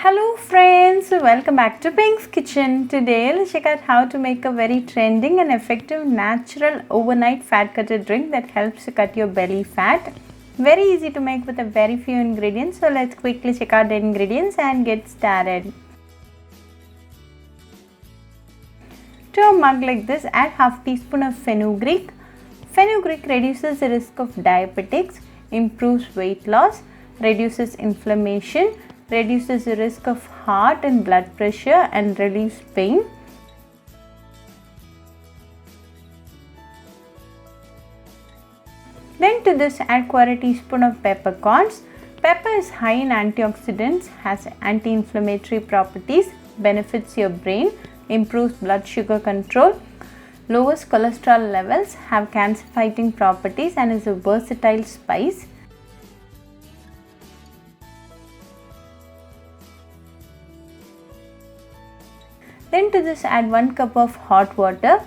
Hello friends, welcome back to Pink's Kitchen. Today let's check out how to make a very trending and effective natural overnight fat cutter drink that helps to cut your belly fat. Very easy to make with a very few ingredients. So let's quickly check out the ingredients and get started. To a mug like this, add half teaspoon of fenugreek. Fenugreek reduces the risk of diabetics, improves weight loss, reduces inflammation, reduces the risk of heart and blood pressure and relieves pain. Then to this add quarter teaspoon of peppercorns. Pepper is high in antioxidants, has anti-inflammatory properties, benefits your brain, improves blood sugar control, lowers cholesterol levels, have cancer fighting properties and is a versatile spice. Then to this add 1 cup of hot water.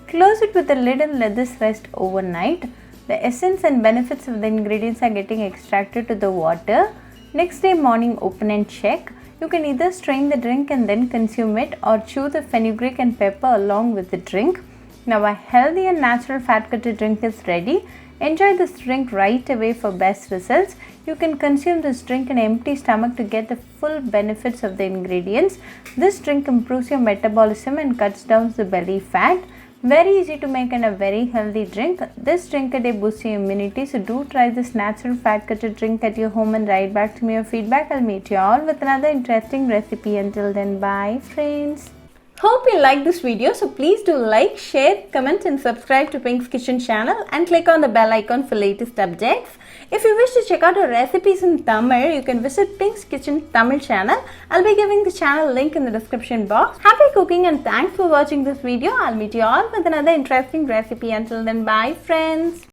Close it with a lid and let this rest overnight. The essence and benefits of the ingredients are getting extracted to the water. Next day morning open and check. You can either strain the drink and then consume it or chew the fenugreek and pepper along with the drink. Now a healthy and natural fat cutter drink is ready. Enjoy this drink right away for best results. You can consume this drink on an empty stomach to get the full benefits of the ingredients. This drink improves your metabolism and cuts down the belly fat. Very easy to make and a very healthy drink. This drink a day boosts your immunity. So do try this natural fat cutter drink at your home and write back to me your feedback. I'll meet you all with another interesting recipe. Until then, bye friends. Hope you like this video, so please do like, share, comment and subscribe to Pink's Kitchen channel and click on the bell icon for latest updates. If you wish to check out our recipes in Tamil, you can visit Pink's Kitchen Tamil channel. I'll be giving the channel link in the description box. Happy cooking and thanks for watching this video. I'll meet you all with another interesting recipe. Until then, bye friends.